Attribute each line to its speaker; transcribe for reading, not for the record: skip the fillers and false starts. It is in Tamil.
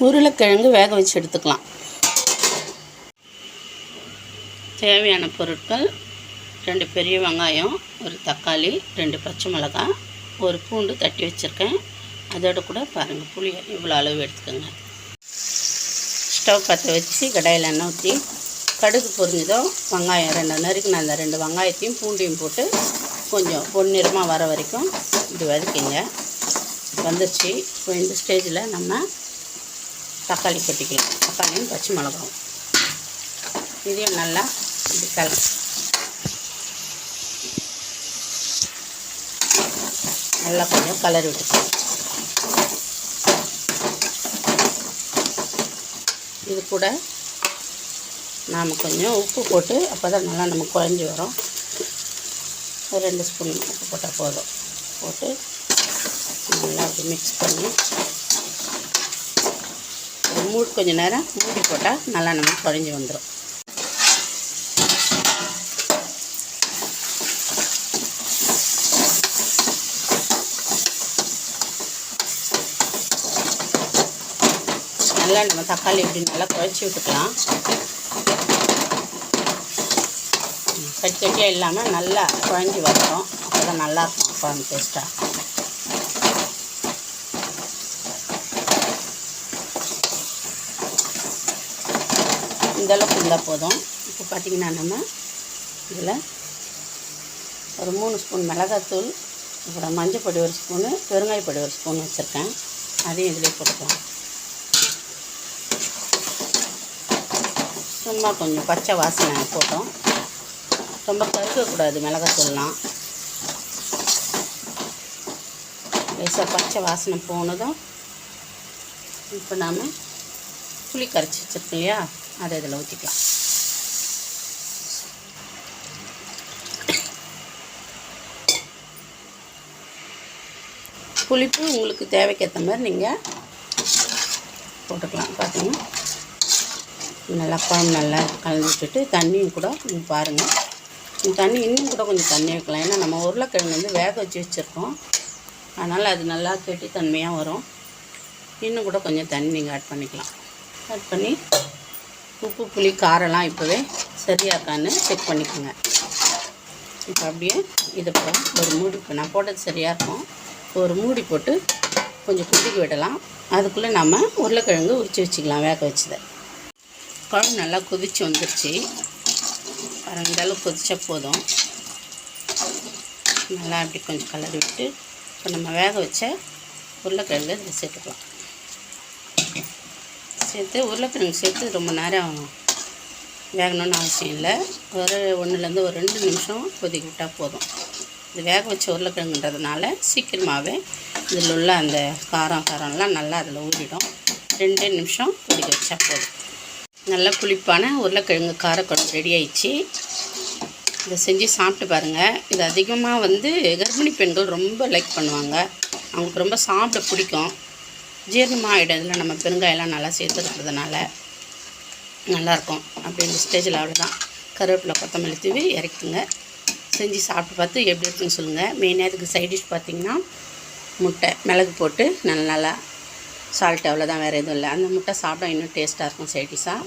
Speaker 1: உருளைக்கிழங்கு வேக வச்சு எடுத்துக்கலாம். தேவையான பொருட்கள்: 2 பெரிய வெங்காயம், ஒரு தக்காளி, 2 பச்சை மிளகாய், ஒரு பூண்டு தட்டி வச்சுருக்கேன். அதோட கூட பாருங்கள், புளி இவ்வளோ அளவு எடுத்துக்கோங்க. ஸ்டவ் பற்ற வச்சு கடாயில் எண்ணெய் ஊற்றி கடுகு பொரிஞ்சதும் வெங்காயம் 2 நறுக்கு நான் அந்த 2 வெங்காயத்தையும் பூண்டையும் போட்டு கொஞ்சம் பொன்னிறமாக வர வரைக்கும் இது வதக்கிங்க. வந்துருச்சு. இப்போ இந்த ஸ்டேஜில் நம்ம தக்காளி கொட்டிக்கலாம். தக்காளியும் பச்சை மிளகாவும் இதையும் நல்லா இப்படி நல்லா கொஞ்சம் கலரி விட்டுக்கலாம். இது கூட நாம் கொஞ்சம் உப்பு போட்டு அப்போ தான் நல்லா நமக்கு குழஞ்சி வரும். ஒரு 2 ஸ்பூன் உப்பு போட்டால் போதும். போட்டு நல்லா அப்படி மிக்ஸ் பண்ணி கொஞ்சம் நேரம் மூடி போட்டால் நல்லா நமக்கு குழஞ்சி வந்துடும். நல்லா நம்ம தக்காளி இப்படி நல்லா குழச்சி விட்டுக்கலாம். கட்டியாக இல்லாமல் நல்லா குழஞ்சி வரணும். அப்போ தான் நல்லாயிருக்கும் குழம்பு டேஸ்ட்டாக. இந்தளவுக்கு இருந்தால் போதும். இப்போ பார்த்திங்கன்னா நம்ம இதில் ஒரு 3 ஸ்பூன் மிளகாத்தூள், அப்புறம் மஞ்சள் பொடி 1 ஸ்பூனு, பெருங்காய பொடி 1 ஸ்பூன் வச்சுருக்கேன். அதையும் இதிலே போட்டுக்கலாம். சும்மா கொஞ்சம் பச்சை வாசனை போட்டோம். ரொம்ப கருக்கக்கூடாது மிளகாத்தூள்லாம். லேசாக பச்சை வாசனை போனதும் இப்போ நாம் புளி கரைச்சி வச்சுருக்கோம் இல்லையா, அதை இதில் ஊற்றிக்கலாம். புளிப்பு உங்களுக்கு தேவைக்கேற்ற மாதிரி நீங்கள் போட்டுக்கலாம். பார்த்தீங்கன்னா நல்லா குழம்பு நல்லா கலந்து விட்டுட்டு தண்ணியும் கூட நீங்கள் பாருங்கள். தண்ணி இன்னும் கூட கொஞ்சம் தண்ணி வைக்கலாம். ஏன்னா நம்ம உருளைக்கிழங்கு வந்து வேக வச்சு வச்சுருக்கோம். அதனால் அது நல்லா கெட்டித்தன்மையாக வரும். இன்னும் கூட கொஞ்சம் தண்ணி நீங்கள் ஆட் பண்ணிக்கலாம். ஆட் பண்ணி உப்பு புளி காரெல்லாம் இப்போவே சரியாக இருக்கான்னு செக் பண்ணிக்கோங்க. இப்போ அப்படியே இதை போட ஒரு மூடி, இப்போ நான் போட்டது சரியாக இருக்கும். ஒரு மூடி போட்டு கொஞ்சம் கொதிக்க விடலாம். அதுக்குள்ளே நம்ம உருளைக்கிழங்கு உரித்து வச்சுக்கலாம் வேக வச்சதை. குழம்பு நல்லா கொதித்து வந்துருச்சு. இந்த அளவுக்கு கொதிச்சா போதும். நல்லா அப்படி கொஞ்சம் கலரி விட்டு இப்போ நம்ம வேக வச்ச உருளைக்கிழங்கு இதில் சேர்த்துக்கலாம். சேர்த்து உருளைக்கிழங்கு சேர்த்து ரொம்ப நேரம் வேகணும்னு அவசியம் இல்லை. ஒரு 1லேருந்து ஒரு 2 நிமிஷம் கொதிக்க விட்டால் போதும். இது வேக வச்ச உருளைக்கிழங்குன்றதுனால சீக்கிரமாகவே இதில் உள்ள அந்த காரம்லாம் நல்லா அதில் ஊறிடும். 2 நிமிஷம் கொதிக்க வச்சா போதும். நல்ல புளிப்பான உருளைக்கிழங்கு காரக்குழம்பு ரெடி ஆயிடுச்சு. இதை செஞ்சு சாப்பிட்டு பாருங்கள். இது அதிகமாக வந்து கர்ப்பிணி பெண்கள் ரொம்ப லைக் பண்ணுவாங்க. அவங்களுக்கு ரொம்ப சாப்பிட பிடிக்கும். ஜீரணமாக ஆகிடும். இதில் நம்ம பெருங்காயெல்லாம் நல்லா சேர்த்துக்கிறதுனால நல்லாயிருக்கும். அப்படி இந்த ஸ்டேஜில் அவ்வளோதான். கருவேப்பிலை கொத்தமல்லி தூவி இறக்குங்க. செஞ்சு சாப்பிட்டு பார்த்து எப்படி இருக்குன்னு சொல்லுங்கள். மெயினாக இதுக்கு சைட் டிஷ் பார்த்திங்கன்னா முட்டை மிளகு போட்டு நல்லா சால்ட், அவ்வளோதான், வேறு எதுவும் இல்லை. அந்த முட்டை சாப்பிட்டா இன்னும் டேஸ்ட்டாக இருக்கும் சைட் டிஷ்ஷாக.